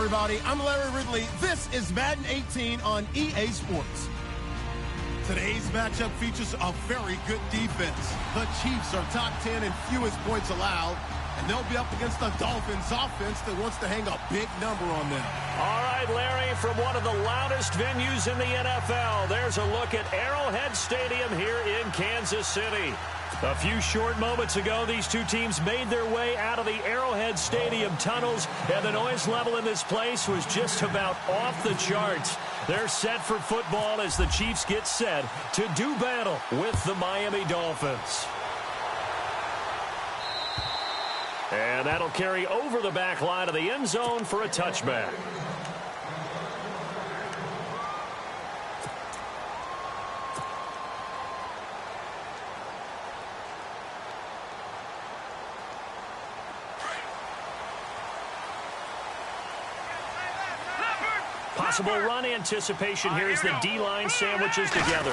everybody. I'm Larry Ridley. This is Madden 18 on EA Sports. Today's matchup features a very good defense. The Chiefs are top 10 in fewest points allowed, and they'll be up against the Dolphins offense that wants to hang a big number on them. All right, Larry, from one of the loudest venues in the NFL, there's a look at Arrowhead Stadium here in Kansas City. A few short moments ago, these two teams made their way out of the Arrowhead Stadium tunnels, and the noise level in this place was just about off the charts. They're set for football as the Chiefs get set to do battle with the Miami Dolphins. And that'll carry over the back line of the end zone for a touchback. Possible run anticipation here as the D-line sandwiches together.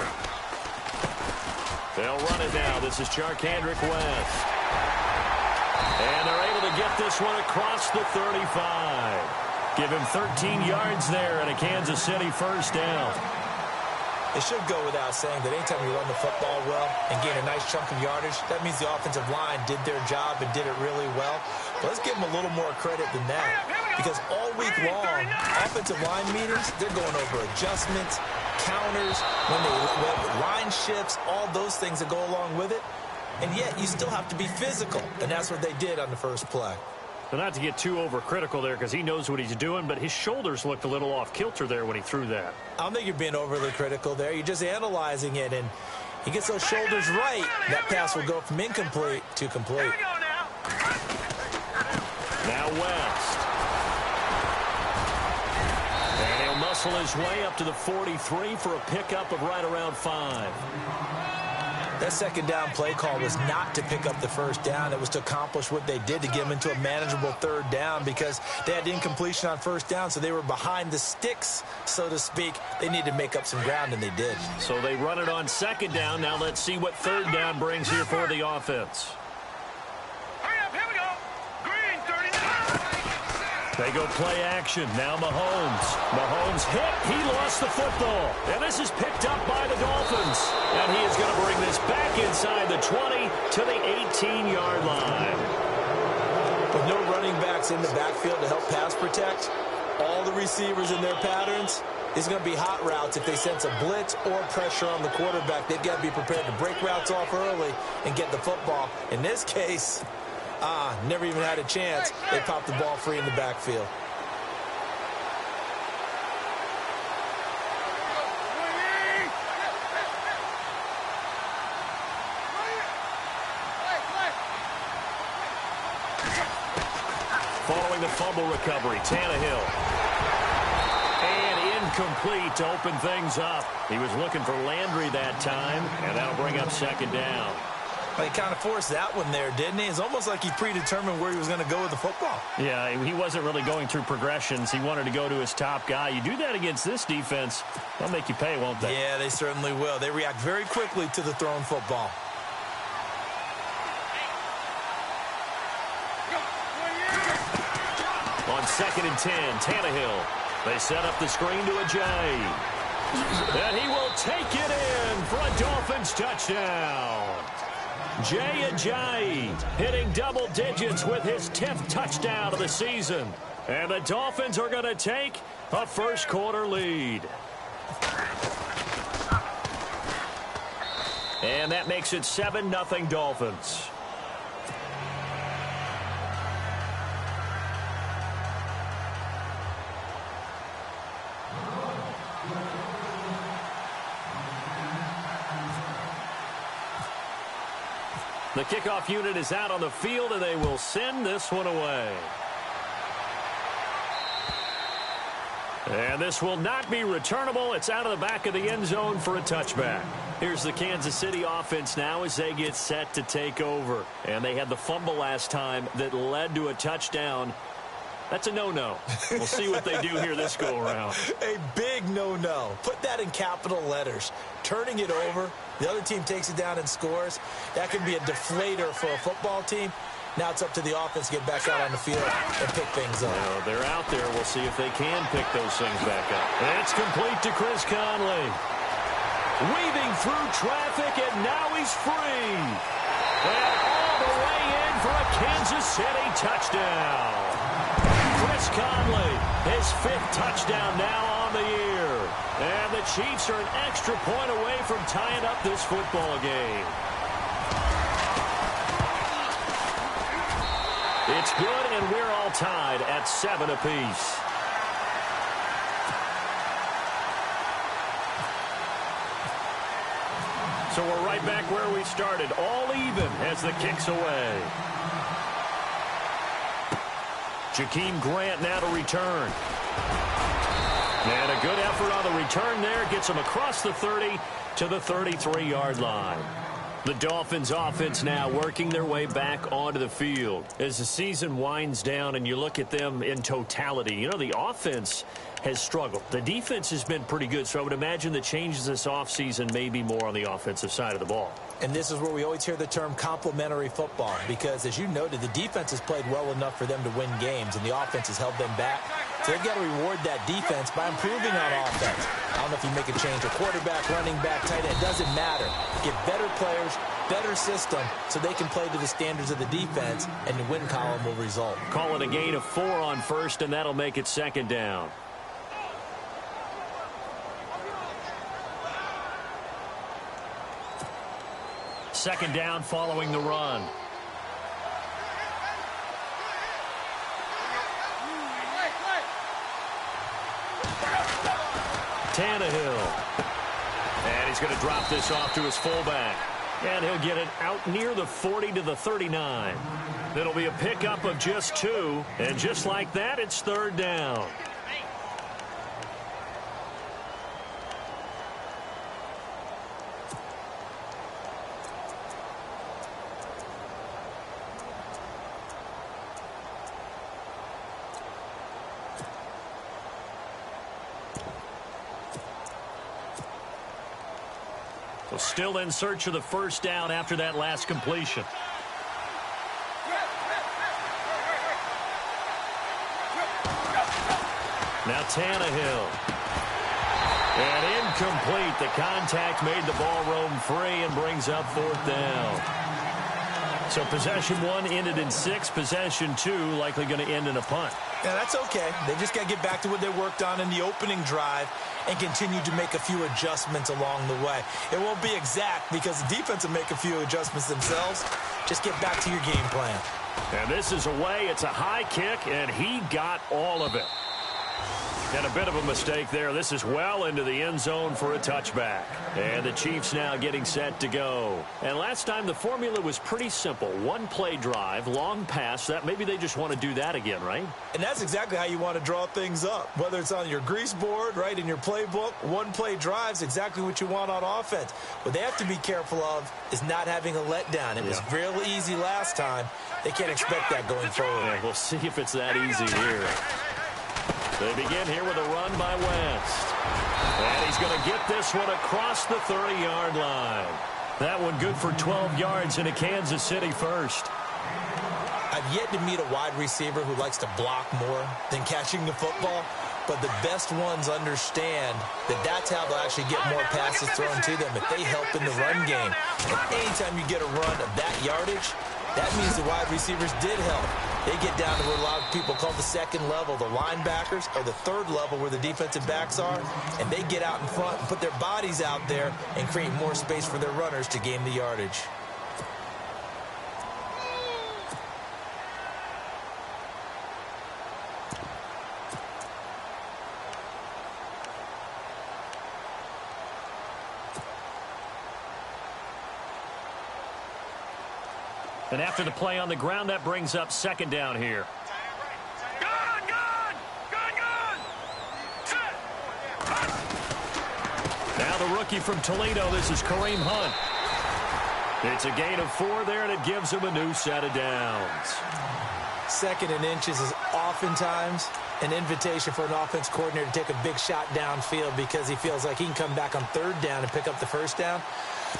They'll run it now. This is Charkandrick West. And they're able to get this one across the 35. Give him 13 yards there and a Kansas City first down. It should go without saying that anytime you run the football well and gain a nice chunk of yardage, that means the offensive line did their job and did it really well. But let's give them a little more credit than that, because all week long, offensive line meetings, they're going over adjustments, counters, line shifts, all those things that go along with it. And yet you still have to be physical, and that's what they did on the first play. But not to get too overcritical there, because he knows what he's doing, but his shoulders looked a little off kilter there when he threw that. I don't think you're being overly critical there. You're just analyzing it, and he gets those shoulders right. That pass will go from incomplete to complete. Now West. And he'll muscle his way up to the 43 for a pickup of right around 5. That second down play call was not to pick up the first down. It was to accomplish what they did, to get them into a manageable third down, because they had incompletion on first down, so they were behind the sticks, so to speak. They needed to make up some ground, and they did. So they run it on second down. Now let's see what third down brings here for the offense. Hurry up, here we go. Green, 39. They go play action. Now Mahomes. Mahomes hit. He lost the football. And this is picked up by the Dolphins. And he is going to bring this back inside the 20 to the 18-yard line. With no running backs in the backfield to help pass protect, all the receivers in their patterns, it's going to be hot routes. If they sense a blitz or pressure on the quarterback, they've got to be prepared to break routes off early and get the football. In this case, never even had a chance. They popped the ball free in the backfield. Following the fumble recovery, Tannehill. And incomplete to open things up. He was looking for Landry that time, and that'll bring up second down. Well, he kind of forced that one there, didn't he? It's almost like he predetermined where he was going to go with the football. Yeah, he wasn't really going through progressions. He wanted to go to his top guy. You do that against this defense, they'll make you pay, won't they? Yeah, they certainly will. They react very quickly to the thrown football. On 2nd and 10, Tannehill. They set up the screen to Ajayi. And he will take it in for a Dolphins touchdown. Jay Ajayi hitting double digits with his 10th touchdown of the season. And the Dolphins are going to take a first quarter lead. And that makes it 7-0 Dolphins. The kickoff unit is out on the field, and they will send this one away. And this will not be returnable. It's out of the back of the end zone for a touchback. Here's the Kansas City offense now as they get set to take over. And they had the fumble last time that led to a touchdown. That's a no-no. We'll see what they do here this go-around. A big no-no. Put that in capital letters. Turning it over, the other team takes it down and scores. That could be a deflator for a football team. Now it's up to the offense to get back out on the field and pick things up. Well, they're out there. We'll see if they can pick those things back up. And it's complete to Chris Conley. Weaving through traffic, and now he's free. And all the way in for a Kansas City touchdown. Chris Conley, his 5th touchdown now on the year. And the Chiefs are an extra point away from tying up this football game. It's good, and we're all tied at 7 apiece. So we're right back where we started, all even as the kick's away. Jakeem Grant now to return. And a good effort on the return there gets him across the 30 to the 33-yard line. The Dolphins offense now working their way back onto the field. As the season winds down and you look at them in totality, you know, the offense has struggled. The defense has been pretty good, so I would imagine the changes this offseason may be more on the offensive side of the ball. And this is where we always hear the term complementary football, because as you noted, the defense has played well enough for them to win games, and the offense has held them back. So they've got to reward that defense by improving on offense. I don't know if you make a change, a quarterback, running back, tight end, it doesn't matter. Get better players, better system, so they can play to the standards of the defense, and the win column will result. Call it a gain of 4 on first, and that'll make it 2nd down. Second down following the run. Tannehill. And he's going to drop this off to his fullback. And he'll get it out near the 40 to the 39. It'll be a pickup of just 2. And just like that, it's 3rd down. So still in search of the 1st down after that last completion. Now Tannehill. And incomplete. The contact made the ball roam free and brings up 4th down. So possession 1 ended in 6. Possession 2 likely going to end in a punt. Yeah, that's okay. They just got to get back to what they worked on in the opening drive and continue to make a few adjustments along the way. It won't be exact because the defense will make a few adjustments themselves. Just get back to your game plan. And this is away. It's a high kick, and he got all of it. And a bit of a mistake there. This is well into the end zone for a touchback. And the Chiefs now getting set to go. And last time the formula was pretty simple. 1-play drive, long pass. That maybe they just want to do that again, right? And that's exactly how you want to draw things up. Whether it's on your grease board, right, in your playbook, 1-play drive is exactly what you want on offense. What they have to be careful of is not having a letdown. It was real easy last time. They can't expect that going forward. Yeah, we'll see if it's that easy here. They begin here with a run by Wentz. And he's going to get this one across the 30-yard line. That one good for 12 yards in a Kansas City first. I've yet to meet a wide receiver who likes to block more than catching the football. But the best ones understand that that's how they'll actually get more passes thrown to them if they help in the run game. And anytime you get a run of that yardage, that means the wide receivers did help. They get down to what a lot of people call the 2nd level, the linebackers, or the 3rd level where the defensive backs are, and they get out in front and put their bodies out there and create more space for their runners to gain the yardage. And after the play on the ground, that brings up 2nd down here. Now the rookie from Toledo, this is Kareem Hunt. It's a gain of 4 there, and it gives him a new set of downs. 2nd and inches is oftentimes an invitation for an offense coordinator to take a big shot downfield because he feels like he can come back on 3rd down and pick up the 1st down.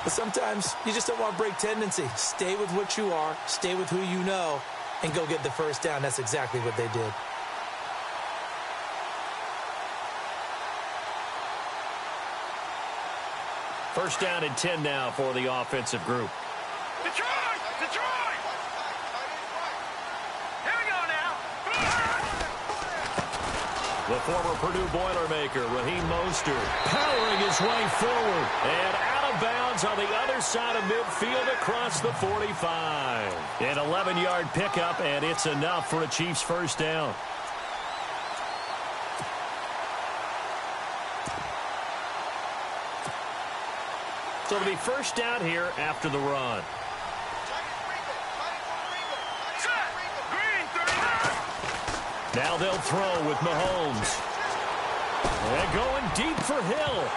But sometimes you just don't want to break tendency. Stay with what you are. Stay with who you know. and go get the first down. That's exactly what they did. First down and 10 now for the offensive group. Detroit! Detroit! Here we go now. The former Purdue Boilermaker, Raheem Mostert, powering his way forward and out of bounds on the other side of midfield across the 45. An 11-yard pickup, and it's enough for a Chiefs first down. So it'll be first down here after the run. Now they'll throw with Mahomes. And going deep for Hill.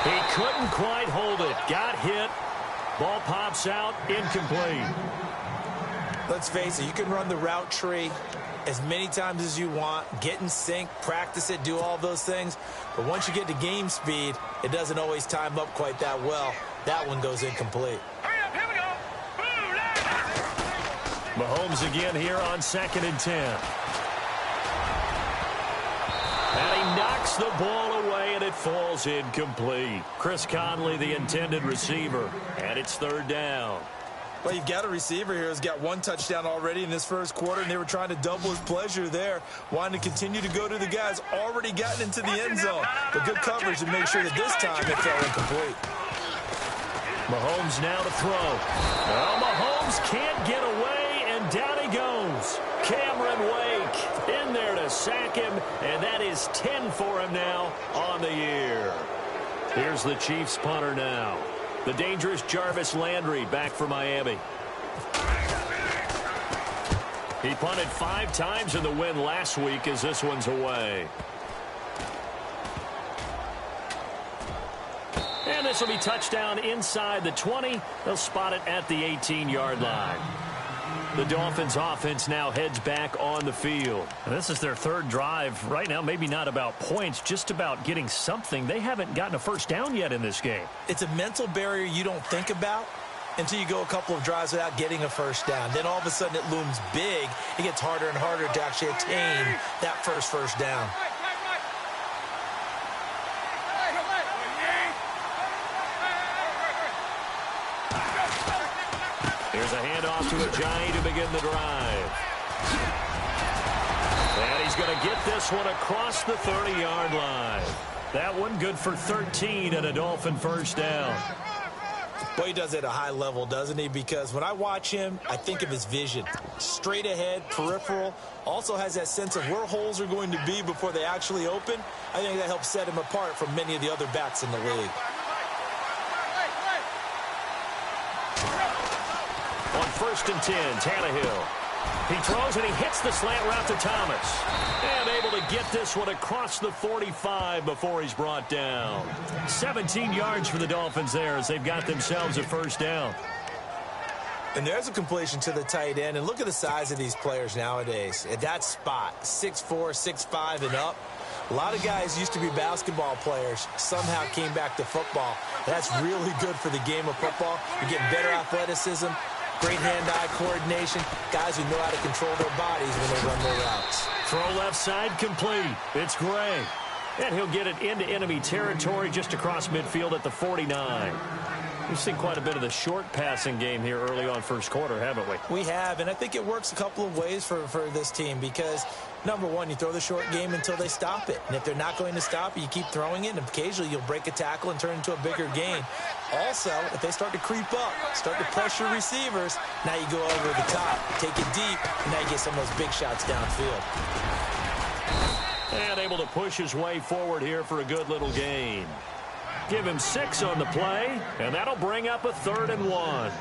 He couldn't quite hold it. Got hit. Ball pops out. Incomplete. Let's face it, you can run the route tree as many times as you want, get in sync, practice it, do all those things. But once you get to game speed, it doesn't always time up quite that well. That one goes incomplete. Hurry up, here we go. Mahomes again here on 2nd and 10. And he knocks the ball away, and it falls incomplete. Chris Conley, the intended receiver, and it's third down. Well, you've got a receiver here who's got one touchdown already in this first quarter, and they were trying to double his pleasure there, wanting to continue to go to the guys already gotten into the end zone. But good coverage to make sure that this time it fell incomplete. Mahomes now to throw. Well, Mahomes can't get away, and down he goes. Cameron Wake in there to sack him, and that is 10 for him now on the year. Here's the Chiefs punter now. The dangerous Jarvis Landry back for Miami. He punted 5 times in the win last week as this one's away. And this will be touchdown inside the 20. They'll spot it at the 18-yard line. The Dolphins offense now heads back on the field. And this is their third drive. Right now, maybe not about points, just about getting something. They haven't gotten a first down yet in this game. It's a mental barrier you don't think about until you go a couple of drives without getting a first down. Then all of a sudden it looms big. It gets harder and harder to actually attain that first down. Here's a handoff to Ajayi to begin the drive. And he's going to get this one across the 30-yard line. That one good for 13 and a Dolphin first down. Well, he does it at a high level, doesn't he? Because when I watch him, I think of his vision. Straight ahead, peripheral. Also has that sense of where holes are going to be before they actually open. I think that helps set him apart from many of the other backs in the league. On 1st and 10, Tannehill. He throws and he hits the slant route to Thomas. And able to get this one across the 45 before he's brought down. 17 yards for the Dolphins there as they've got themselves a first down. And there's a completion to the tight end. And look at the size of these players nowadays. At that spot, 6'4", 6'5", and up. A lot of guys used to be basketball players, somehow came back to football. That's really good for the game of football. You're getting better athleticism, great hand-eye coordination, guys who know how to control their bodies when they run their routes. Throw left side complete. It's Gray. And he'll get it into enemy territory just across midfield at the 49. We've seen quite a bit of the short passing game here early on first quarter, haven't we? We have, and I think it works a couple of ways for this team because, number one, you throw the short game until they stop it. And if they're not going to stop it, you keep throwing it, and occasionally you'll break a tackle and turn into a bigger gain. Also, if they start to creep up, start to pressure receivers, now you go over the top, take it deep, and now you get some of those big shots downfield. And able to push his way forward here for a good little gain. Give him 6 on the play, and that'll bring up a 3rd and 1.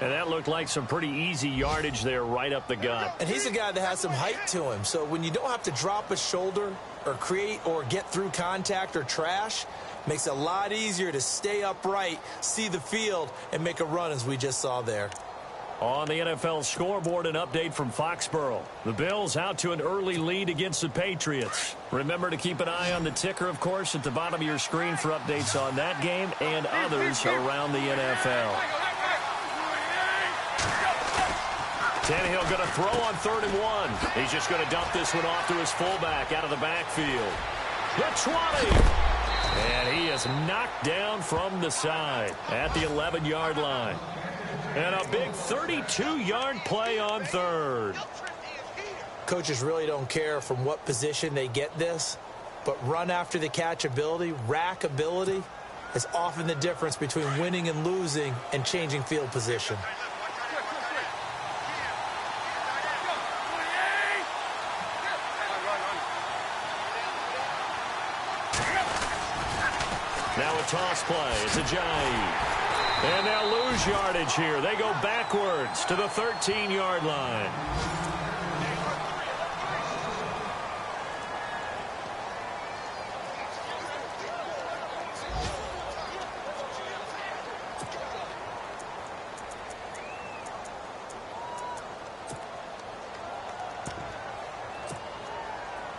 And that looked like some pretty easy yardage there right up the gut. And he's a guy that has some height to him. So when you don't have to drop a shoulder or create or get through contact or trash, makes it a lot easier to stay upright, see the field, and make a run as we just saw there. On the NFL scoreboard, an update from Foxborough. The Bills out to an early lead against the Patriots. Remember to keep an eye on the ticker, of course, at the bottom of your screen for updates on that game and others around the NFL. Tannehill going to throw on 3rd and 1. He's just going to dump this one off to his fullback out of the backfield. The 20. And he is knocked down from the side at the 11-yard line. And a big 32-yard play on 3rd. Coaches really don't care from what position they get this, but run after the catch ability, rack ability, is often the difference between winning and losing and changing field position. Now a toss play. It's a Jai. And they'll lose yardage here. They go backwards to the 13-yard line.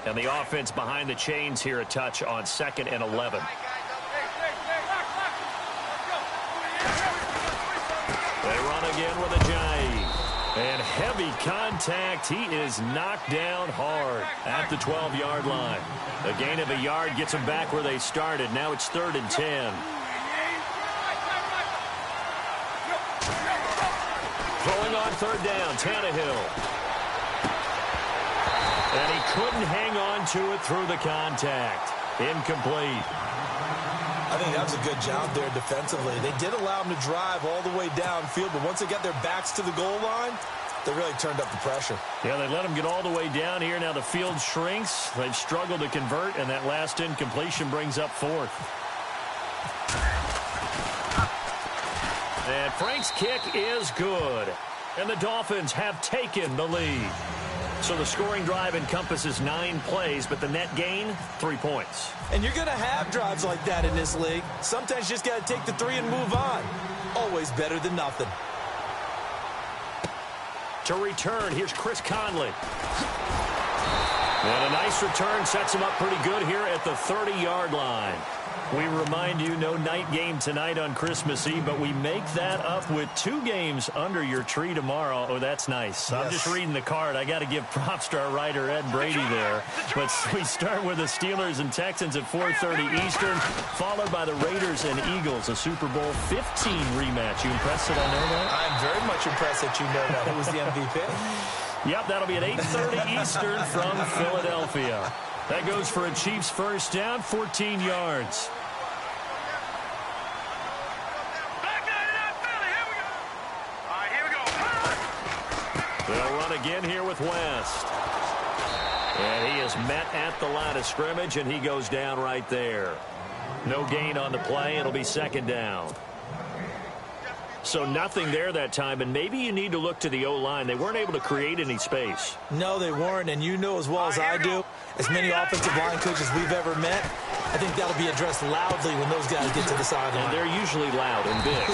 And the offense behind the chains here a touch on 2nd and 11. They run again with a Jai. And heavy contact. He is knocked down hard at the 12-yard line. A gain of a yard gets them back where they started. Now it's 3rd and 10. Throwing on 3rd down, Tannehill. And he couldn't hang on to it through the contact. Incomplete. I think that was a good job there defensively. They did allow him to drive all the way downfield, but once they got their backs to the goal line, they really turned up the pressure. Yeah, they let him get all the way down here. Now the field shrinks. They've struggled to convert, and that last incompletion brings up 4th. And Frank's kick is good. And the Dolphins have taken the lead. So the scoring drive encompasses 9 plays, but the net gain, 3 points. And you're going to have drives like that in this league. Sometimes you just got to take the 3 and move on. Always better than nothing. To return, here's Chris Conley. And a nice return sets him up pretty good here at the 30-yard line. We remind you, no night game tonight on Christmas Eve, but we make that up with 2 games under your tree tomorrow. Oh, that's nice. Yes. I'm just reading the card. I got to give props to our writer, Ed Brady, there. But we start with the Steelers and Texans at 4:30 Eastern, followed by the Raiders and Eagles, a Super Bowl 15 rematch. You impressed that I know that? I'm very much impressed that you know that. Who was the MVP? Yep, that'll be at 8:30 Eastern from Philadelphia. That goes for a Chiefs first down, 14 yards. They'll run again here with West. And he is met at the line of scrimmage, and he goes down right there. No gain on the play. It'll be 2nd down. So nothing there that time, and maybe you need to look to the O-line. They weren't able to create any space. No, they weren't, and you know as well as I do, as many offensive line coaches we've ever met, I think that'll be addressed loudly when those guys get to the sideline. And they're usually loud and big.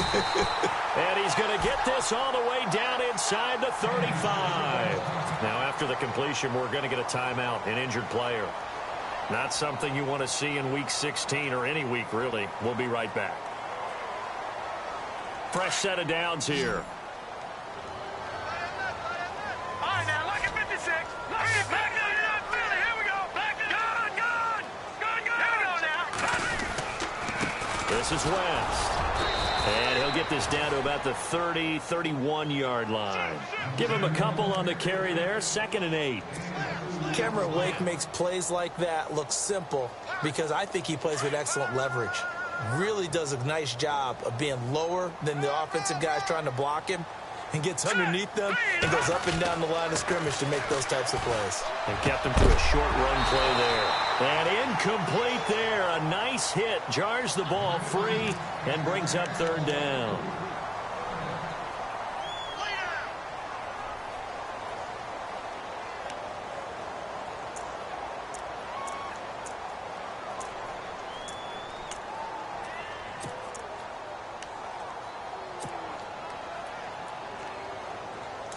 And he's going to get this all the way down inside the 35. Now, after the completion, we're going to get a timeout, an injured player. Not something you want to see in Week 16 or any week, really. We'll be right back. Fresh set of downs here. All right, now, look at 56. Look at back up. Here we go. Back up. Gun. Here we go now. This is West. And he'll get this down to about the 30, 31-yard line. Give him a couple on the carry there. 2nd and 8. Cameron Wake makes plays like that look simple because I think he plays with excellent leverage. Really does a nice job of being lower than the offensive guys trying to block him and gets underneath them and goes up and down the line of scrimmage to make those types of plays. And kept him to a short run play there. And incomplete there. A nice hit. Jars the ball free and brings up 3rd down.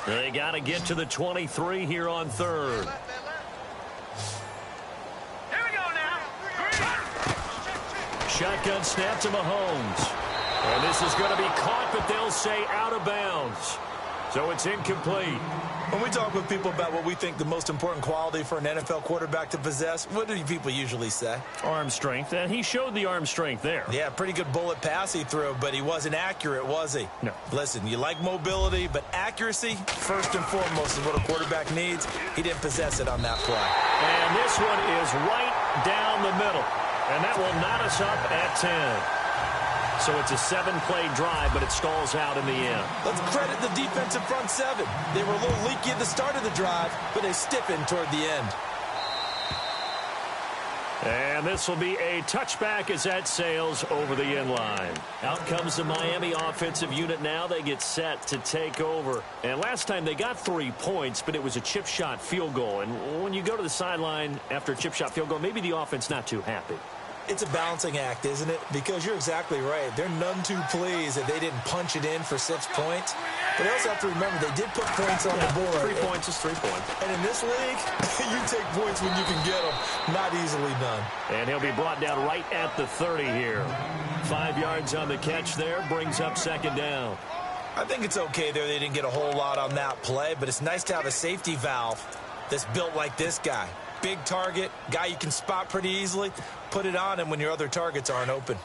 They got to get to the 23 here on 3rd. Here we go now. Shotgun snap to Mahomes. And this is going to be caught, but they'll say out of bounds. So it's incomplete. When we talk with people about what we think the most important quality for an NFL quarterback to possess, what do people usually say? Arm strength, and he showed the arm strength there. Yeah, pretty good bullet pass he threw, but he wasn't accurate, was he? No. Listen, you like mobility, but accuracy, first and foremost, is what a quarterback needs. He didn't possess it on that play. And this one is right down the middle. And that will knot us up at 10. So it's a 7-play drive, but it stalls out in the end. Let's credit the defensive front seven. They were a little leaky at the start of the drive, but they stiffened toward the end. And this will be a touchback as that sails over the end line. Out comes the Miami offensive unit now. They get set to take over. And last time they got 3 points, but it was a chip shot field goal. And when you go to the sideline after a chip shot field goal, maybe the offense not too happy. It's a balancing act, isn't it? Because you're exactly right. They're none too pleased that they didn't punch it in for 6 points. But they also have to remember they did put points on the board. 3 points is 3 points. And in this league, you take points when you can get them. Not easily done. And he'll be brought down right at the 30 here. 5 yards on the catch there. Brings up second down. I think it's okay there. They didn't get a whole lot on that play. But it's nice to have a safety valve that's built like this guy. Big target, guy you can spot pretty easily. Put it on him when your other targets aren't open.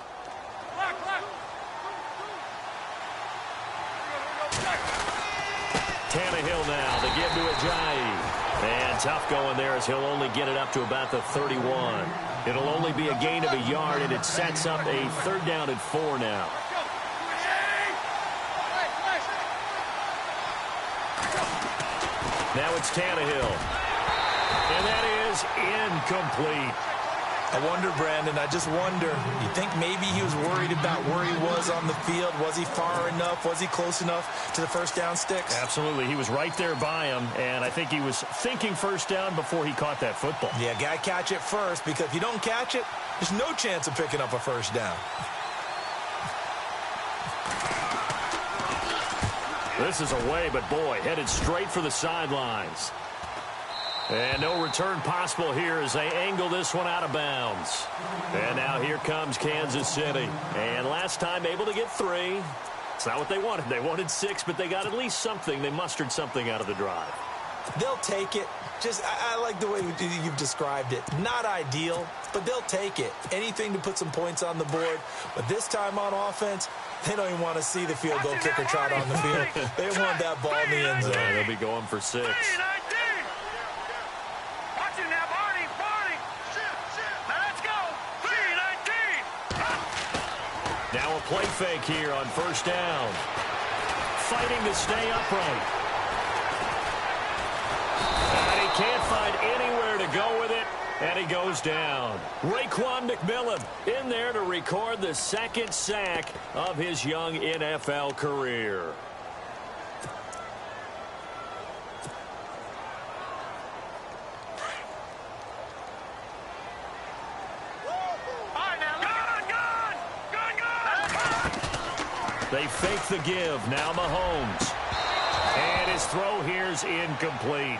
Tannehill now, they give to Ajayi. And tough going there as he'll only get it up to about the 31. It'll only be a gain of a yard, and it sets up a 3rd down and 4 now. Now it's Tannehill. And that is incomplete. I wonder, Brandon, I just wonder, you think maybe he was worried about where he was on the field? Was he far enough? Was he close enough to the first down sticks? Absolutely. He was right there by him, and I think he was thinking first down before he caught that football. Yeah, got to catch it first, because if you don't catch it, there's no chance of picking up a first down. This is away, but boy, headed straight for the sidelines. And no return possible here as they angle this one out of bounds. And now here comes Kansas City. And last time able to get 3. It's not what they wanted. They wanted 6, but they got at least something. They mustered something out of the drive. They'll take it. Just, I like the way you've described it. Not ideal, but they'll take it. Anything to put some points on the board. But this time on offense, they don't even want to see the field goal kicker trot on the field. They want that ball in the end zone. Yeah, they'll be going for 6. Now a play fake here on first down. Fighting to stay upright. And he can't find anywhere to go with it, and he goes down. Raekwon McMillan in there to record the 2nd sack of his young NFL career. They fake the give. Now Mahomes. And his throw here's incomplete.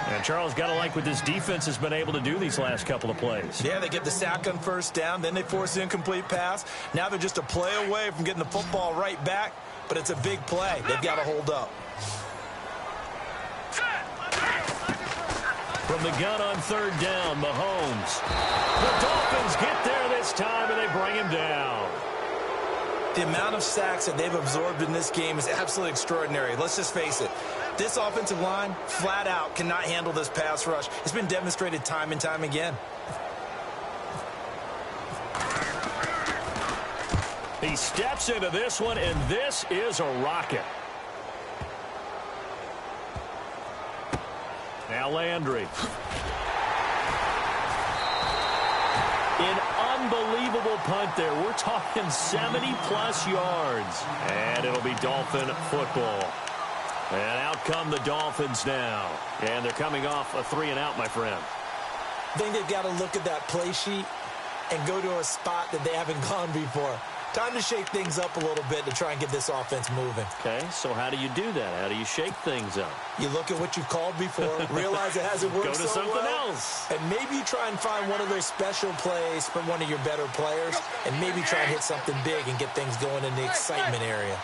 And Charles, got to like what this defense has been able to do these last couple of plays. Yeah, they get the sack on first down. Then they force the incomplete pass. Now they're just a play away from getting the football right back. But it's a big play. They've got to hold up. From the gun on 3rd down, Mahomes. The Dolphins get there this time, and they bring him down. The amount of sacks that they've absorbed in this game is absolutely extraordinary. Let's just face it. This offensive line, flat out, cannot handle this pass rush. It's been demonstrated time and time again. He steps into this one, and this is a rocket. Now Landry. An unbelievable punt there. We're talking 70-plus yards. And it'll be Dolphin football. And out come the Dolphins now. And they're coming off a 3-and-out, my friend. I think they've got to look at that play sheet and go to a spot that they haven't gone before. Time to shake things up a little bit to try and get this offense moving. Okay, so how do you do that? How do you shake things up? You look at what you've called before, realize it hasn't worked Go to so something well, else. and maybe you try and find one of those special plays from one of your better players, and maybe try and hit something big and get things going in the excitement area.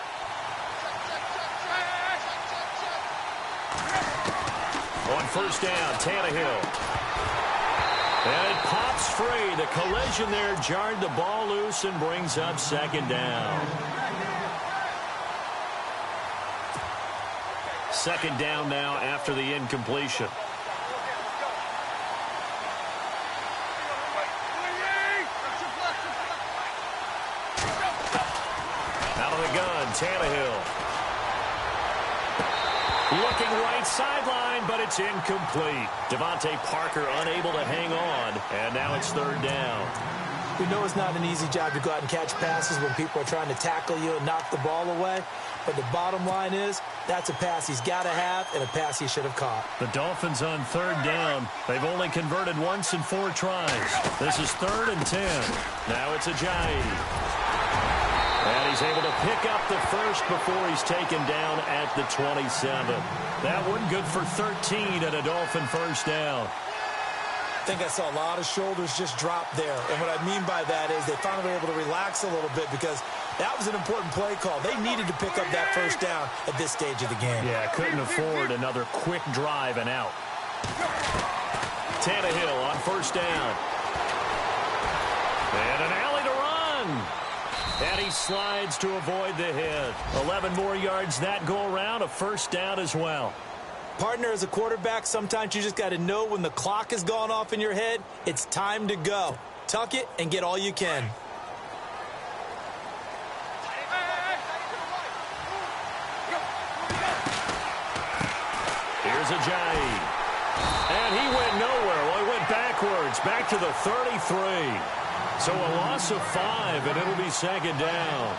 On first down, Tannehill. And it pops free. The collision there jarred the ball loose and brings up second down. Second down now after the incompletion. Out of the gun, Tannehill. Looking right sideline, but it's incomplete. Devontae Parker unable to hang on, and now it's third down. We know it's not an easy job to go out and catch passes when people are trying to tackle you and knock the ball away. But the bottom line is, that's a pass he's got to have and a pass he should have caught. The Dolphins on third down. They've only converted once in 4 tries. This is 3rd and 10. Now it's Ajayi. And he's able to pick up the first before he's taken down at the 27. That one good for 13 at a Dolphin first down. I think I saw a lot of shoulders just drop there. And what I mean by that is they finally were able to relax a little bit because that was an important play call. They needed to pick up that first down at this stage of the game. Yeah, couldn't afford another quick drive and out. Tannehill on first down. And an alley to run. And he slides to avoid the hit. 11 more yards that go around, a first down as well. Partner, as a quarterback, sometimes you just got to know when the clock has gone off in your head, it's time to go. Tuck it and get all you can. Here's Ajayi. And he went nowhere. Well, he went backwards, back to the 33. So a loss of 5, and it'll be second down.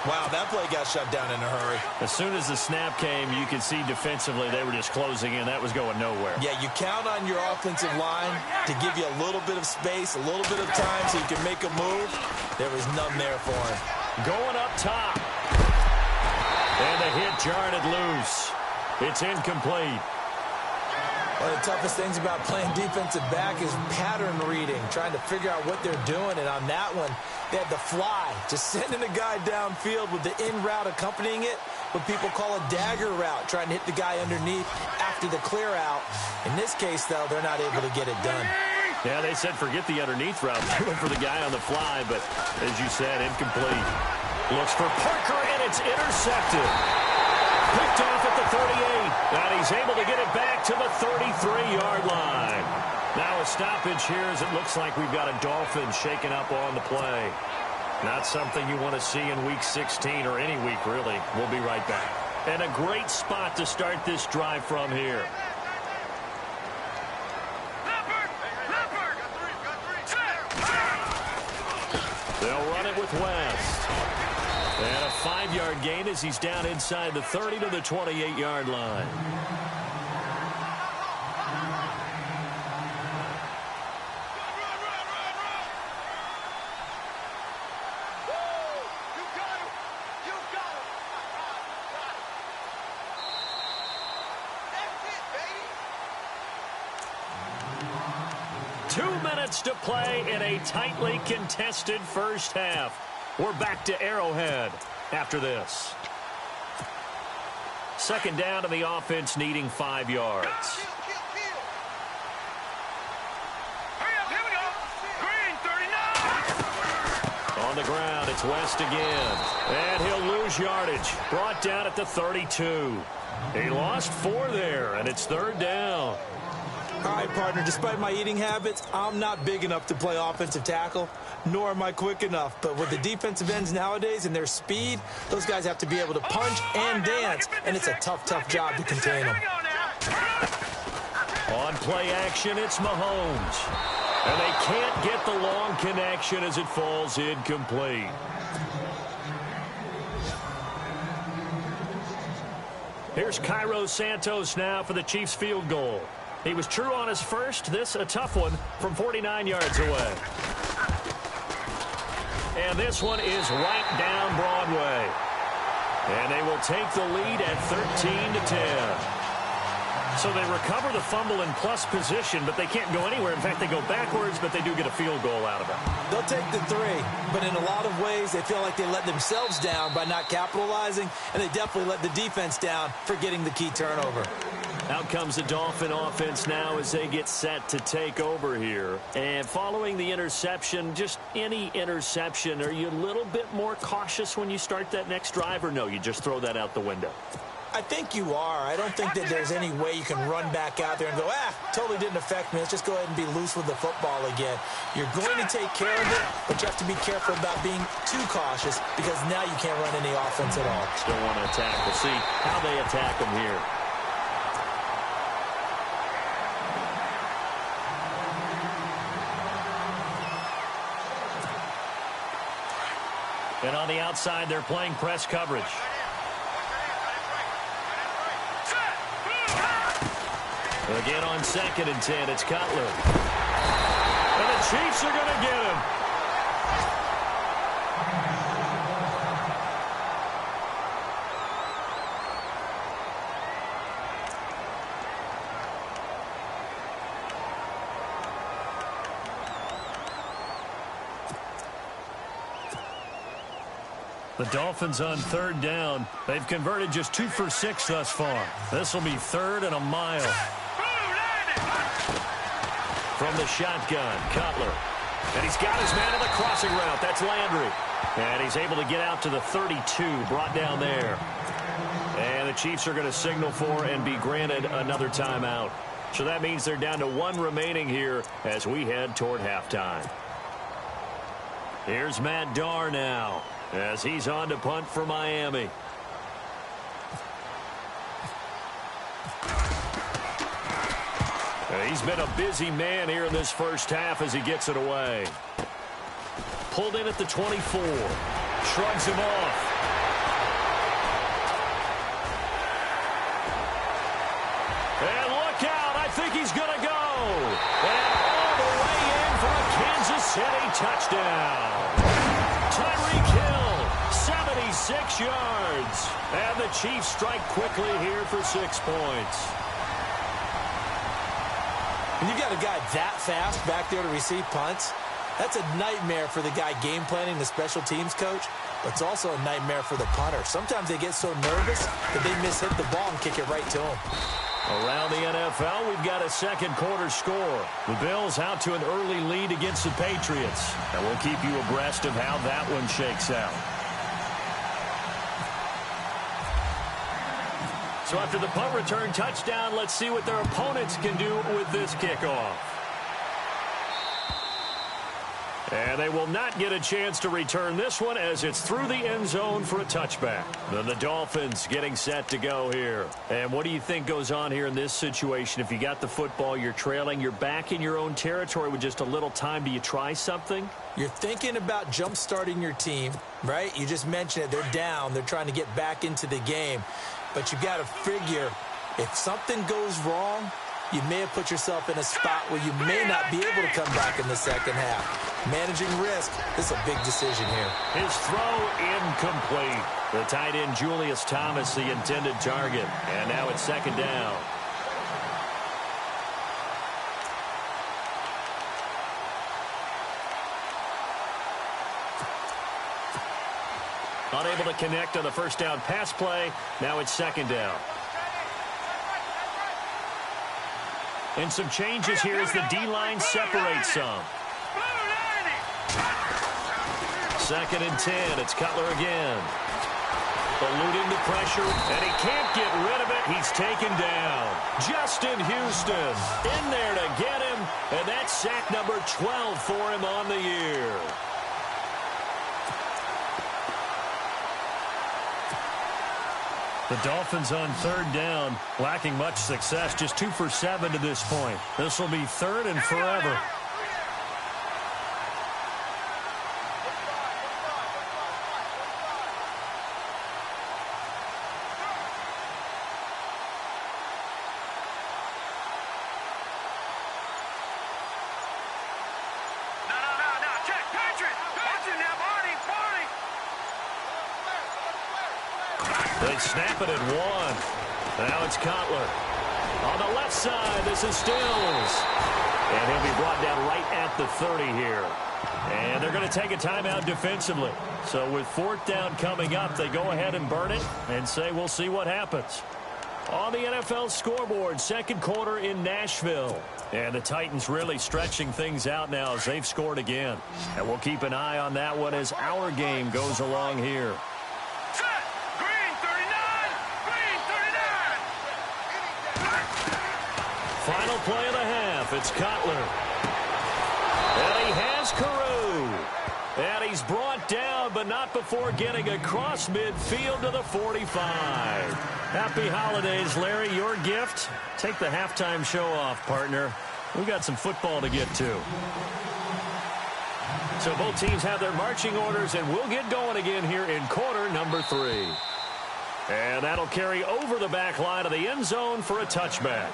Wow, that play got shut down in a hurry. As soon as the snap came, you could see defensively they were just closing in. That was going nowhere. Yeah, you count on your offensive line to give you a little bit of space, a little bit of time so you can make a move. There was none there for him. Going up top. And the hit jarred it loose. It's incomplete. One of the toughest things about playing defensive back is pattern reading, trying to figure out what they're doing. And on that one, they had the fly, just sending a guy downfield with the in route accompanying it, what people call a dagger route, trying to hit the guy underneath after the clear out. In this case, though, they're not able to get it done. Yeah, they said forget the underneath route. They went for the guy on the fly, but as you said, incomplete. Looks for Parker, and it's intercepted. Picked off at the 38, and he's able to get it back to the 33-yard line. Now a stoppage here as it looks like we've got a Dolphin shaken up on the play. Not something you want to see in Week 16 or any week, really. We'll be right back. And a great spot to start this drive from here. They'll run it with West. And a 5-yard gain as he's down inside the 30 to the 28-yard line. To play in a tightly contested first half. We're back to Arrowhead after this. Second down to the offense, needing 5 yards. Hurry up, here we go. Green, 39. On the ground, it's West again. And he'll lose yardage. Brought down at the 32. He lost 4 there, and it's third down. All right, partner, despite my eating habits, I'm not big enough to play offensive tackle, nor am I quick enough. But with the defensive ends nowadays and their speed, those guys have to be able to punch and dance, and it's a tough, tough job to contain them. On play action, it's Mahomes. And they can't get the long connection as it falls incomplete. Here's Cairo Santos now for the Chiefs field goal. He was true on his first. This a tough one from 49 yards away. And this one is right down Broadway. And they will take the lead at 13-10. So they recover the fumble in plus position, but they can't go anywhere. In fact, they go backwards, but they do get a field goal out of it. They'll take the 3, but in a lot of ways, they feel like they let themselves down by not capitalizing, and they definitely let the defense down for getting the key turnover. Out comes the Dolphin offense now as they get set to take over here. And following the interception, just any interception, are you a little bit more cautious when you start that next drive, or no, you just throw that out the window? I think you are. I don't think that there's any way you can run back out there and go, totally didn't affect me. Let's just go ahead and be loose with the football again. You're going to take care of it, but you have to be careful about being too cautious because now you can't run any offense at all. Still want to attack. We'll see how they attack them here. And on the outside, they're playing press coverage. Again on 2nd and 10, it's Cutler. And the Chiefs are going to get him. The Dolphins on 3rd down. They've converted just 2 for 6 thus far. This will be 3rd and a mile. From the shotgun, Cutler. And he's got his man on the crossing route. That's Landry. And he's able to get out to the 32, brought down there. And the Chiefs are going to signal for and be granted another timeout. So that means they're down to 1 remaining here as we head toward halftime. Here's Matt Darr now as he's on to punt for Miami. He's been a busy man here in this first half as he gets it away. Pulled in at the 24. Shrugs him off. And look out. I think he's going to go. And all the way in for a Kansas City touchdown. Tyreek Hill, 76 yards. And the Chiefs strike quickly here for 6 points. When you got a guy that fast back there to receive punts, that's a nightmare for the guy game planning, the special teams coach, but it's also a nightmare for the punter. Sometimes they get so nervous that they mishit the ball and kick it right to him. Around the NFL, we've got a second quarter score. The Bills out to an early lead against the Patriots. And we'll keep you abreast of how that one shakes out. So after the punt return touchdown, let's see what their opponents can do with this kickoff. And they will not get a chance to return this one as it's through the end zone for a touchback. Then the Dolphins getting set to go here. And what do you think goes on here in this situation? If you got the football, you're trailing, you're back in your own territory with just a little time. Do you try something? You're thinking about jump-starting your team, right? You just mentioned it. They're down. They're trying to get back into the game. But you've got to figure if something goes wrong, you may have put yourself in a spot where you may not be able to come back in the second half. Managing risk, this is a big decision here. His throw incomplete. The tight end Julius Thomas, the intended target. And now it's 2nd down. Unable to connect on the first down pass play. Now it's 2nd down. And some changes here as the D-line separates some. 2nd and 10. It's Cutler again. Eluding the pressure, and he can't get rid of it. He's taken down. Justin Houston in there to get him, and that's sack number 12 for him on the year. The Dolphins on 3rd down, lacking much success, just 2 for 7 to this point. This will be 3rd and forever. They snap it at 1. Now it's Cutler. On the left side, this is Stills. And he'll be brought down right at the 30 here. And they're going to take a timeout defensively. So with 4th down coming up, they go ahead and burn it and say we'll see what happens. On the NFL scoreboard, second quarter in Nashville. And the Titans really stretching things out now as they've scored again. And we'll keep an eye on that one as our game goes along here. Set. Green 39. Green 39. Final play of the half. It's Cutler. And he has Carew. And he's brought down, but not before getting across midfield to the 45. Happy holidays, Larry. Your gift? Take the halftime show off, partner. We got some football to get to. So both teams have their marching orders, and we'll get going again here in quarter number 3. And that'll carry over the back line of the end zone for a touchback.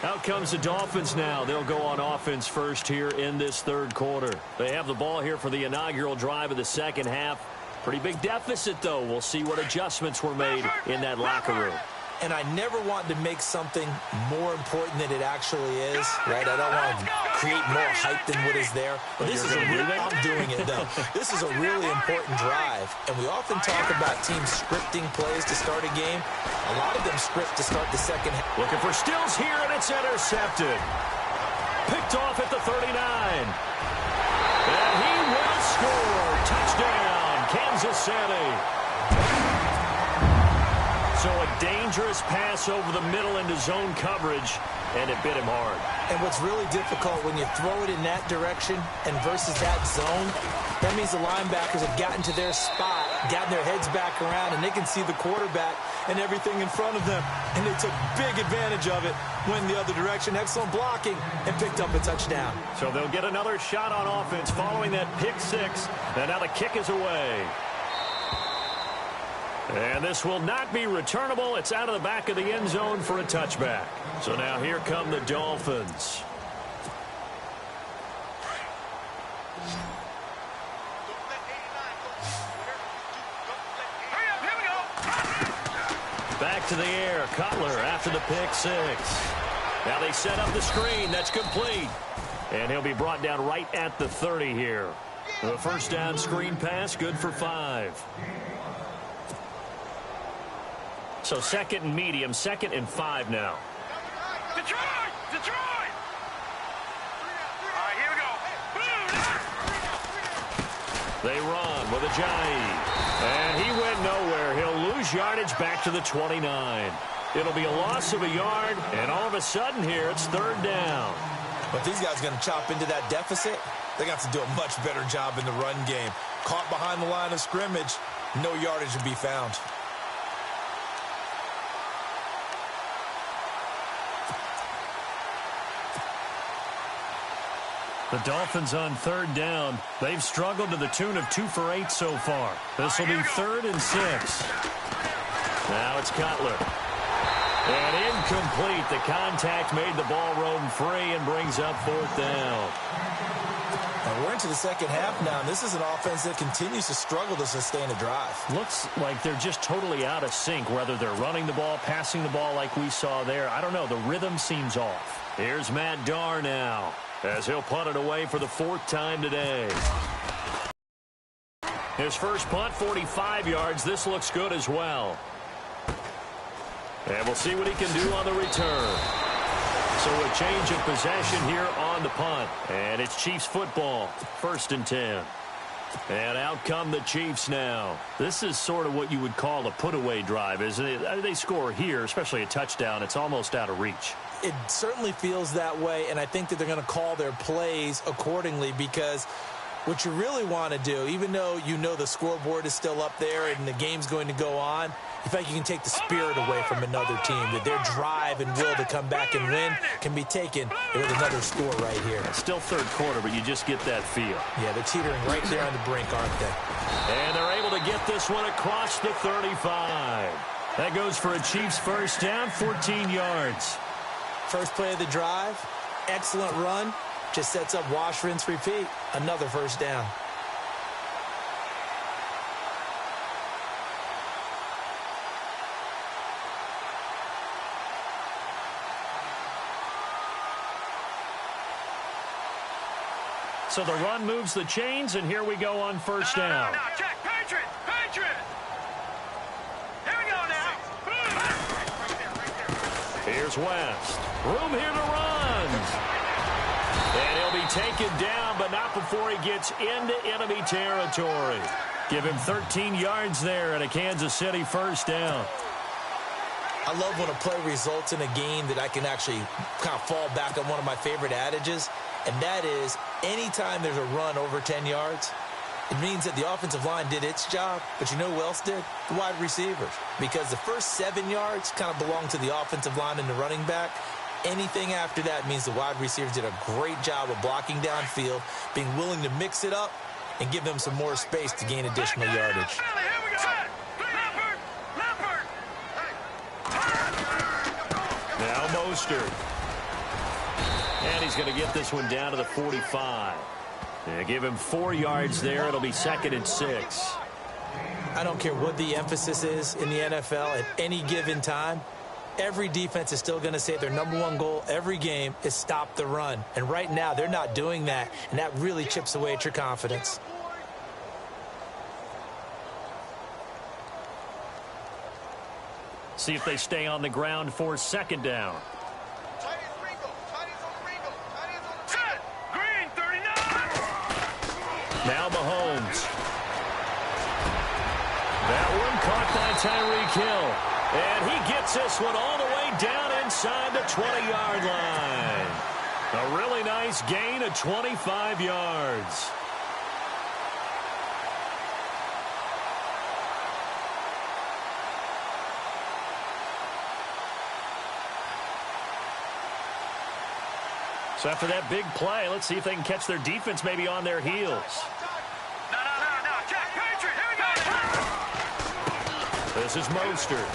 Out comes the Dolphins now. They'll go on offense first here in this third quarter. They have the ball here for the inaugural drive of the second half. Pretty big deficit, though. We'll see what adjustments were made in that locker room. And I never want to make something more important than it actually is, right? I don't want to create more hype than what is there. But this is a really, I'm doing it, though. This is a really important drive. And we often talk about teams scripting plays to start a game. A lot of them script to start the second half. Looking for Stills here, and it's intercepted. Picked off at the 39. And he will score. Touchdown, Kansas City. So a dangerous pass over the middle into zone coverage, and it bit him hard. And what's really difficult when you throw it in that direction and versus that zone, that means the linebackers have gotten to their spot, gotten their heads back around, and they can see the quarterback and everything in front of them. And they took big advantage of it, went the other direction, excellent blocking, and picked up a touchdown. So they'll get another shot on offense following that pick six. And now the kick is away. And this will not be returnable. It's out of the back of the end zone for a touchback. So now here come the Dolphins. Back to the air. Cutler after the pick six. Now they set up the screen. That's complete. And he'll be brought down right at the 30 here. The first down screen pass, good for 5. So second and medium, 2nd and 5 now. Detroit! Detroit! All right, here we go. They run with Ajayi. And he went nowhere. He'll lose yardage back to the 29. It'll be a loss of a yard, and all of a sudden here, it's 3rd down. But these guys are going to chop into that deficit. They're going to have to do a much better job in the run game. Caught behind the line of scrimmage, no yardage to be found. The Dolphins on 3rd down. They've struggled to the tune of 2 for 8 so far. This will be 3rd and 6. Now it's Cutler. And incomplete. The contact made the ball roam free and brings up 4th down. And we're into the second half now, and this is an offense that continues to struggle to sustain a drive. Looks like they're just totally out of sync, whether they're running the ball, passing the ball like we saw there. I don't know. The rhythm seems off. Here's Matt Darr now, as he'll punt it away for the 4th time today. His first punt, 45 yards. This looks good as well. And we'll see what he can do on the return. So a change of possession here on the punt. And it's Chiefs football, 1st and 10. And out come the Chiefs now. This is sort of what you would call a put-away drive, isn't it? They score here, especially a touchdown. It's almost out of reach. It certainly feels that way, and I think that they're going to call their plays accordingly, because what you really want to do, even though you know the scoreboard is still up there and the game's going to go on, you feel like you can take the spirit away from another team, that their drive and will to come back and win can be taken with another score right here. It's still 3rd quarter, but you just get that feel. Yeah, they're teetering right there on the brink, aren't they? And they're able to get this one across the 35. That goes for a Chiefs first down, 14 yards. First play of the drive, excellent run, just sets up wash, rinse, repeat. Another first down. So the run moves the chains, and here we go on first down. No, check. Patriot! Patriot! Here we go now. Here's West. Room here to run. And he'll be taken down, but not before he gets into enemy territory. Give him 13 yards there and a Kansas City first down. I love when a play results in a gain that I can actually kind of fall back on one of my favorite adages, and that is anytime there's a run over 10 yards, it means that the offensive line did its job, but you know who else did? The wide receivers. Because the first 7 yards kind of belong to the offensive line and the running back. Anything after that means the wide receivers did a great job of blocking downfield, being willing to mix it up, and give them some more space to gain additional yardage. Now Mostert. And he's going to get this one down to the 45. Yeah, give him 4 yards there. It'll be 2nd and 6. I don't care what the emphasis is in the NFL at any given time. Every defense is still going to say their #1 goal every game is stop the run. And right now, they're not doing that, and that really chips away at your confidence. See if they stay on the ground for 2nd down. Green, 39. Now Mahomes. That one caught by Tyreek Hill. And he gets this one all the way down inside the 20-yard line. A really nice gain of 25 yards. So after that big play, let's see if they can catch their defense maybe on their heels. No. Jack Patriot, here we go. This is Mostert.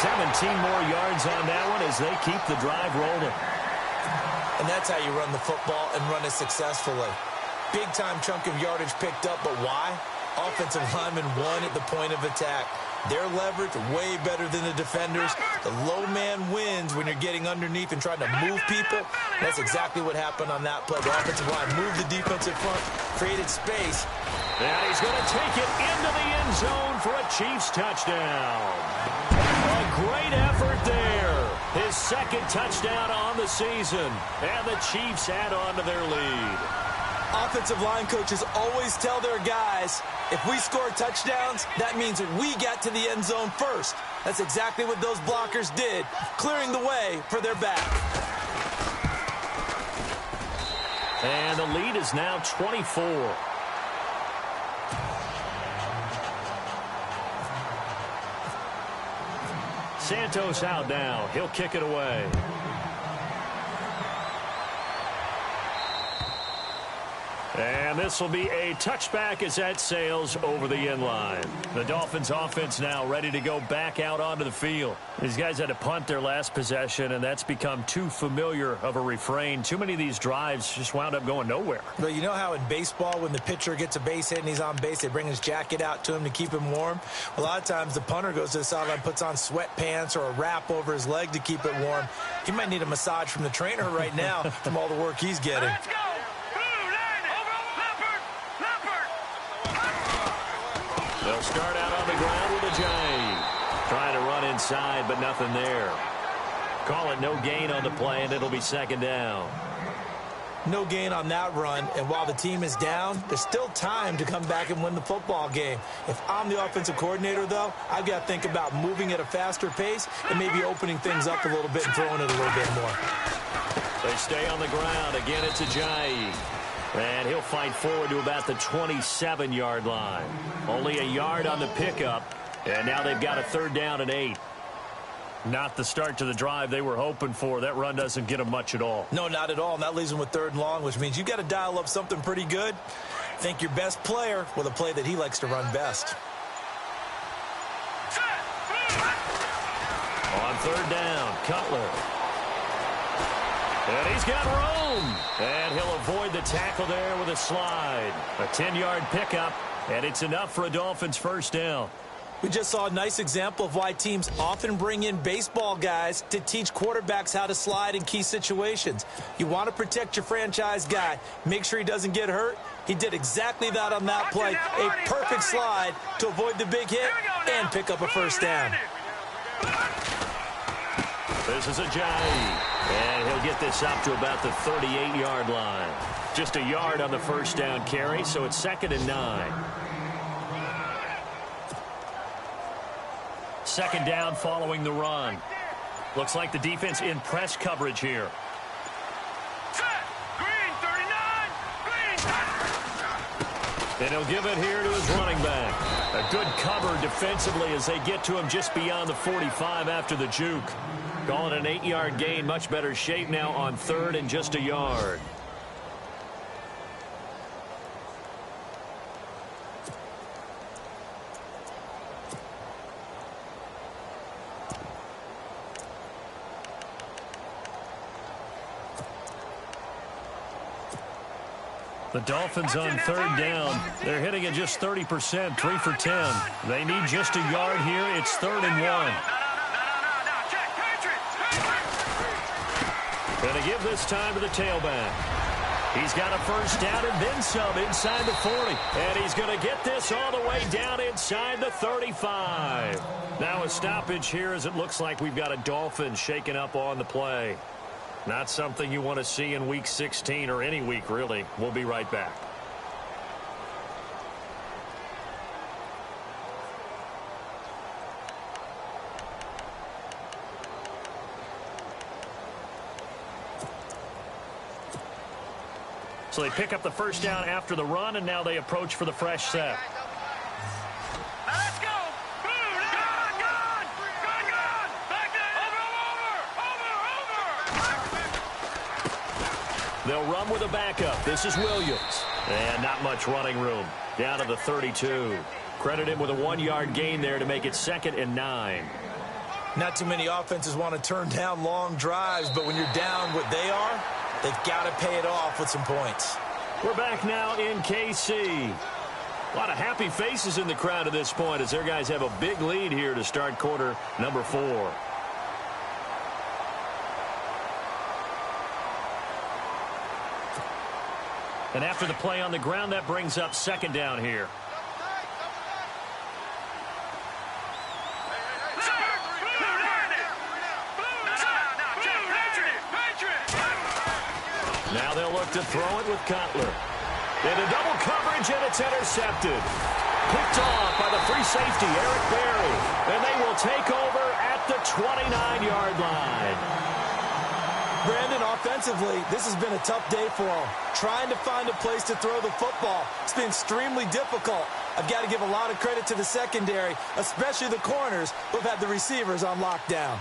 17 more yards on that one as they keep the drive rolling. And that's how you run the football and run it successfully. Big-time chunk of yardage picked up, but why? Offensive linemen won at the point of attack. Their leverage way better than the defenders. The low man wins when you're getting underneath and trying to move people. That's exactly what happened on that play. The offensive line moved the defensive front, created space. And he's going to take it into the end zone for a Chiefs touchdown. A great effort there. His 2nd touchdown on the season. And the Chiefs add on to their lead. Offensive line coaches always tell their guys, if we score touchdowns, that means that we got to the end zone first. That's exactly what those blockers did, clearing the way for their back. And the lead is now 24. Santos out now. He'll kick it away. And this will be a touchback as that sails over the end line. The Dolphins offense now ready to go back out onto the field. These guys had to punt their last possession, and that's become too familiar of a refrain. Too many of these drives just wound up going nowhere. But you know how in baseball, when the pitcher gets a base hit and he's on base, they bring his jacket out to him to keep him warm? A lot of times the punter goes to the sideline, puts on sweatpants or a wrap over his leg to keep it warm. He might need a massage from the trainer right now from all the work he's getting. Let's go. They'll start out on the ground with a J. Trying to run inside, but nothing there. Call it no gain on the play, and it'll be 2nd down. No gain on that run, and while the team is down, there's still time to come back and win the football game. If I'm the offensive coordinator, though, I've got to think about moving at a faster pace and maybe opening things up a little bit and throwing it a little bit more. They stay on the ground. Again, it's Ajayi. And he'll fight forward to about the 27-yard line. Only a yard on the pickup, and now they've got a 3rd down and 8. Not the start to the drive they were hoping for. That run doesn't get them much at all. No, not at all. And that leaves them with 3rd and long, which means you've got to dial up something pretty good. Think your best player with a play that he likes to run best. On 3rd down, Cutler. And he's got room. And he'll avoid the tackle there with a slide. A 10-yard pickup, and it's enough for a Dolphins first down. We just saw a nice example of why teams often bring in baseball guys to teach quarterbacks how to slide in key situations. You want to protect your franchise guy. Make sure he doesn't get hurt. He did exactly that on that play. A perfect slide to avoid the big hit and pick up a first down. This is Ajayi, and he'll get this up to about the 38-yard line. Just a yard on the first down carry, so it's 2nd and 9. 2nd down following the run. Looks like the defense in press coverage here. And he'll give it here to his running back. A good cover defensively as they get to him just beyond the 45 after the juke. Call it an 8-yard gain. Much better shape now on 3rd and just a yard. The Dolphins on 3rd down. They're hitting at just 30%, 3 for 10. They need just a yard here. It's 3rd and 1. Going to give this time to the tailback. He's got a first down and then some inside the 40. And he's going to get this all the way down inside the 35. Now a stoppage here as it looks like we've got a Dolphin shaken up on the play. Not something you want to see in Week 16 or any week, really. We'll be right back. So they pick up the first down after the run, and now they approach for the fresh set. Let's go! They'll run with a backup. This is Williams. And not much running room. Down to the 32. Credit him with a 1-yard gain there to make it 2nd and 9. Not too many offenses want to turn down long drives, but when you're down what they are, they've got to pay it off with some points. We're back now in KC. A lot of happy faces in the crowd at this point as their guys have a big lead here to start quarter number 4. And after the play on the ground, that brings up 2nd down here. Now they'll look to throw it with Cutler. Into double coverage, and it's intercepted. Picked off by the free safety, Eric Berry. And they will take over at the 29-yard line. Brandon, offensively, this has been a tough day for them. Trying to find a place to throw the football. It's been extremely difficult. I've got to give a lot of credit to the secondary, especially the corners who've had the receivers on lockdown.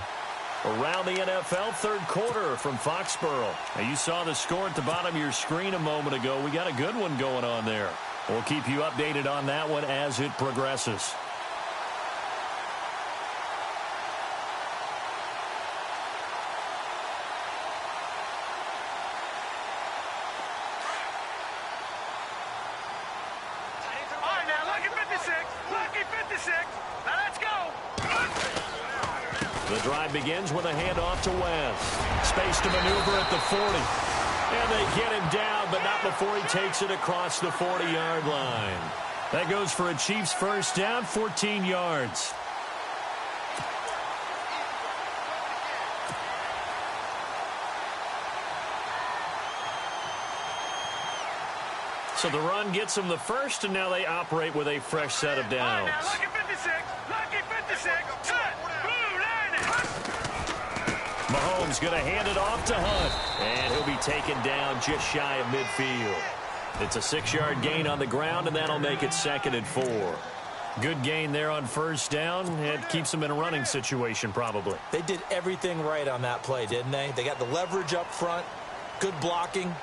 Around the NFL, 3rd quarter from Foxborough. Now, you saw the score at the bottom of your screen a moment ago. We got a good one going on there. We'll keep you updated on that one as it progresses. The drive begins with a handoff to West. Space to maneuver at the 40. And they get him down, but not before he takes it across the 40-yard line. That goes for a Chiefs first down, 14 yards. So the run gets them the first, and now they operate with a fresh set of downs. Lucky 56, lucky 56, set, blue line. Mahomes going to hand it off to Hunt, and he'll be taken down just shy of midfield. It's a 6-yard gain on the ground, and that'll make it 2nd and 4. Good gain there on first down. It keeps them in a running situation probably. They did everything right on that play, didn't they? They got the leverage up front, good blocking,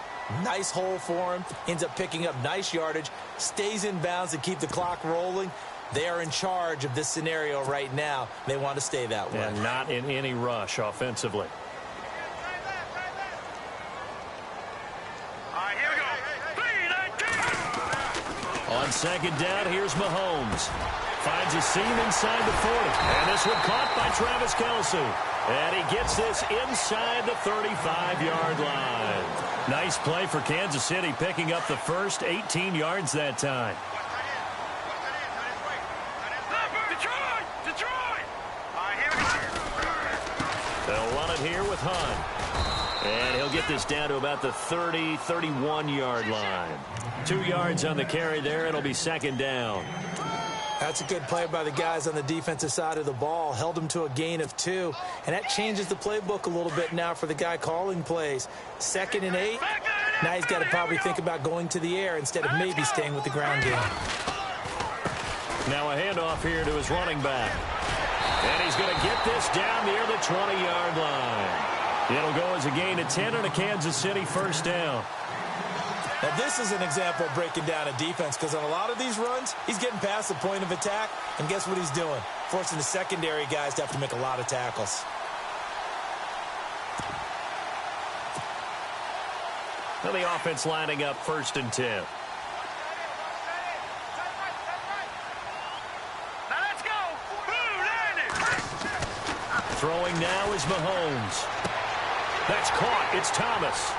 nice hole for him, ends up picking up nice yardage, stays in bounds to keep the clock rolling. They are in charge of this scenario right now. They want to stay that way. And not in any rush offensively. All right, here we go. On second down, here's Mahomes. Finds a seam inside the 40. And this one caught by Travis Kelce. And he gets this inside the 35-yard line. Nice play for Kansas City, picking up the first 18 yards that time. Detroit! here with Hunt. And he'll get this down to about the 30, 31-yard line. 2 yards on the carry there. It'll be second down. That's a good play by the guys on the defensive side of the ball. Held them to a gain of 2. And that changes the playbook a little bit now for the guy calling plays. 2nd and 8. Now he's got to probably think about going to the air instead of maybe staying with the ground game. Now a handoff here to his running back. And he's going to get this down near the 20-yard line. It'll go as a gain of 10 and a Kansas City first down. Now, this is an example of breaking down a defense because on a lot of these runs, he's getting past the point of attack, and guess what he's doing? Forcing the secondary guys to have to make a lot of tackles. Now the offense lining up 1st and 10. Now let's go. Blue landed. Throwing now is Mahomes. That's caught. It's Thomas.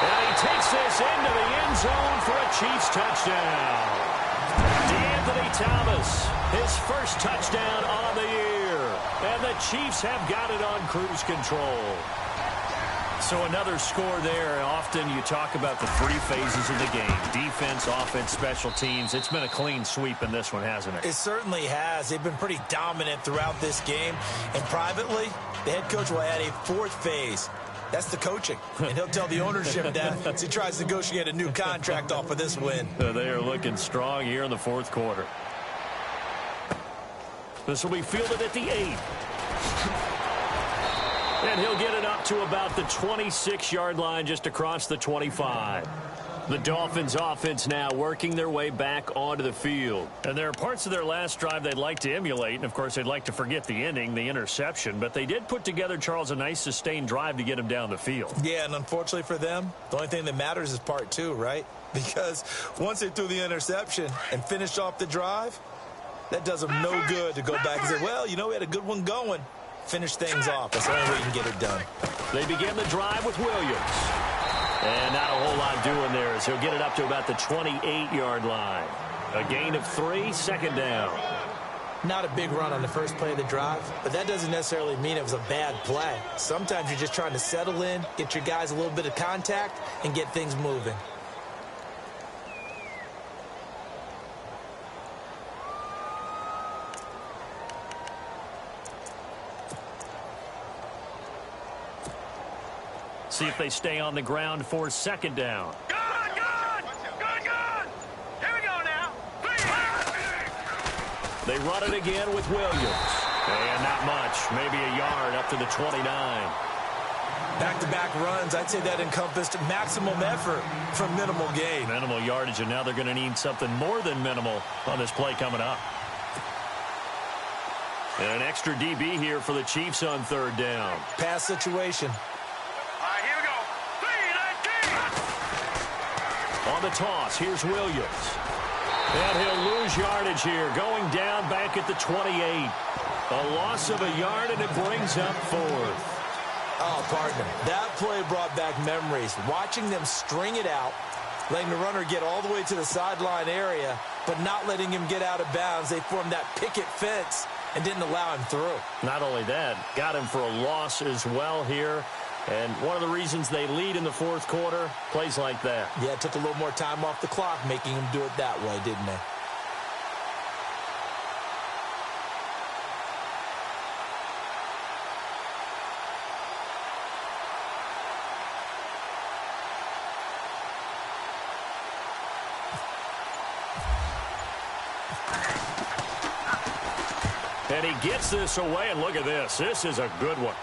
And he takes this into the end zone for a Chiefs touchdown. DeAnthony Thomas, his first touchdown on the year. And the Chiefs have got it on cruise control. So another score there. Often you talk about the 3 phases of the game. Defense, offense, special teams. It's been a clean sweep in this one, hasn't it? It certainly has. They've been pretty dominant throughout this game. And privately, the head coach will add a 4th phase. That's the coaching. And he'll tell the ownership that as he tries to negotiate a new contract off of this win. They are looking strong here in the 4th quarter. This will be fielded at the 8. And he'll get it up to about the 26-yard line just across the 25. The Dolphins offense now working their way back onto the field. And there are parts of their last drive they'd like to emulate. And, of course, they'd like to forget the ending, the interception. But they did put together, Charles, a nice sustained drive to get him down the field. Yeah, and unfortunately for them, the only thing that matters is part 2, right? Because once they threw the interception and finished off the drive, that does them no good to go back and say, well, you know, we had a good one going. Finish things off. That's the only way you can get it done. They begin the drive with Williams. And not a whole lot doing there as he'll get it up to about the 28-yard line. A gain of 3, second down. Not a big run on the first play of the drive, but that doesn't necessarily mean it was a bad play. Sometimes you're just trying to settle in, get your guys a little bit of contact, and get things moving. See if they stay on the ground for second down. Good, good. Good, good. Here we go now. They run it again with Williams. And not much. Maybe a yard up to the 29. Back-to-back runs, I'd say that encompassed maximum effort for minimal gain. Minimal yardage, and now they're going to need something more than minimal on this play coming up. And an extra DB here for the Chiefs on 3rd down. Pass situation. On the toss, here's Williams. And he'll lose yardage here, going down back at the 28. A loss of a yard, and it brings up 4th. Oh, partner, that play brought back memories. Watching them string it out, letting the runner get all the way to the sideline area, but not letting him get out of bounds. They formed that picket fence and didn't allow him through. Not only that, got him for a loss as well here. And one of the reasons they lead in the 4th quarter, plays like that. Yeah, it took a little more time off the clock, making him do it that way, didn't they? And he gets this away, and look at this. This is a good one.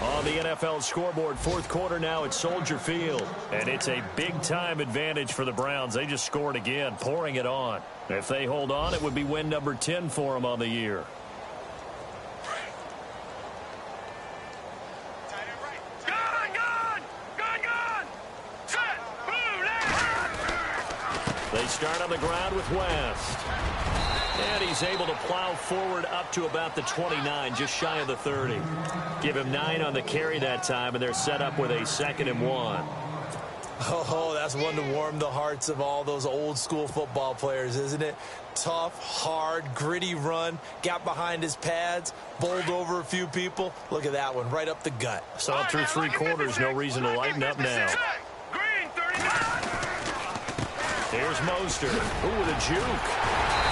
On the NFL scoreboard, 4th quarter now at Soldier Field. And it's a big-time advantage for the Browns. They just scored again, pouring it on. If they hold on, it would be win number 10 for them on the year. They start on the ground with West. And he's able to plow forward up to about the 29, just shy of the 30. Give him 9 on the carry that time, and they're set up with a 2nd and 1. Oh, that's one to warm the hearts of all those old school football players, isn't it? Tough, hard, gritty run, got behind his pads, bowled over a few people. Look at that one, right up the gut. Saw through 3 quarters, no reason to lighten up now. Here's Mostert. Ooh, with a juke.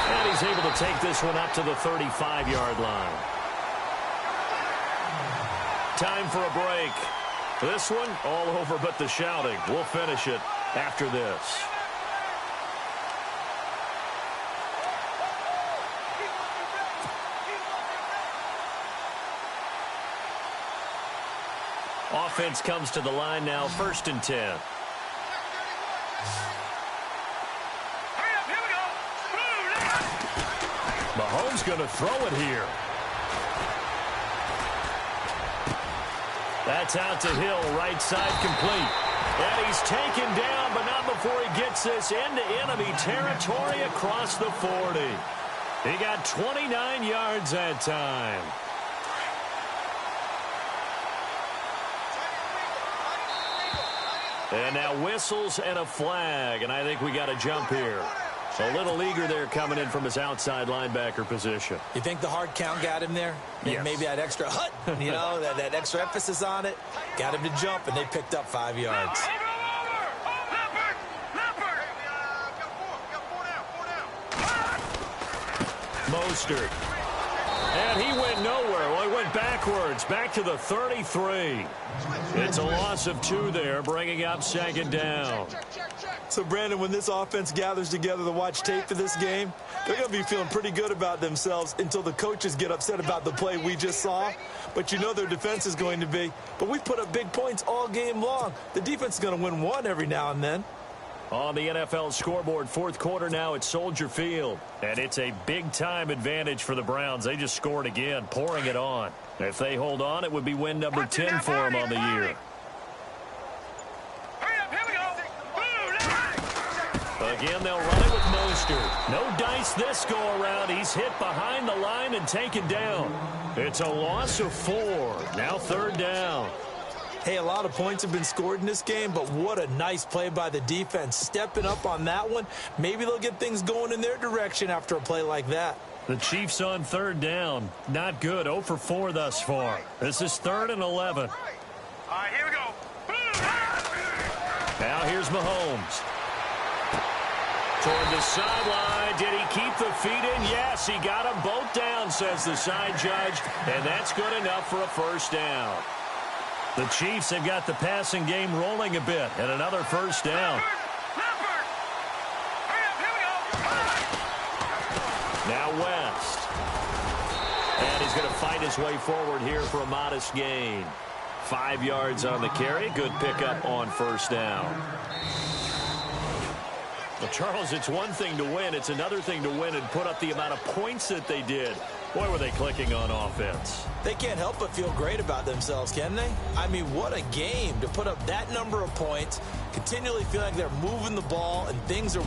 And he's able to take this one up to the 35-yard line. Time for a break. This one, all over but the shouting. We'll finish it after this. Offense comes to the line now, 1st and 10. Mahomes going to throw it here. That's out to Hill, right side complete. And he's taken down, but not before he gets this into enemy territory across the 40. He got 29 yards that time. And now whistles and a flag, and I think we got a jump here. A little eager there coming in from his outside linebacker position. You think the hard count got him there? Yes. Maybe that extra hut, you know, that extra emphasis on it. Got him to jump, and they picked up 5 yards. Mostert. And he went nowhere. Well, he went backwards, back to the 33. It's a loss of 2 there, bringing up 2nd down. So, Brandon, when this offense gathers together to watch tape for this game, they're going to be feeling pretty good about themselves until the coaches get upset about the play we just saw. But you know their defense is going to be. But we put up big points all game long. The defense is going to win one every now and then. On the NFL scoreboard, 4th quarter now at Soldier Field. And it's a big-time advantage for the Browns. They just scored again, pouring it on. If they hold on, it would be win number 10 for them on the year. Again, they'll run it with Mostert. No dice this go-around. He's hit behind the line and taken down. It's a loss of 4. Now 3rd down. Hey, a lot of points have been scored in this game, but what a nice play by the defense. Stepping up on that one. Maybe they'll get things going in their direction after a play like that. The Chiefs on 3rd down. Not good. 0 for 4 thus far. This is 3rd and 11. All right, here we go. Now here's Mahomes. Toward the sideline. Did he keep the feet in? Yes, he got them both down, says the side judge. And that's good enough for a 1st down. The Chiefs have got the passing game rolling a bit. And another 1st down. Now West. And he's going to fight his way forward here for a modest gain. 5 yards on the carry. Good pickup on 1st down. Well, Charles, it's one thing to win. It's another thing to win and put up the amount of points that they did. Boy, were they clicking on offense. They can't help but feel great about themselves, can they? I mean, what a game to put up that number of points, continually feel like they're moving the ball and things are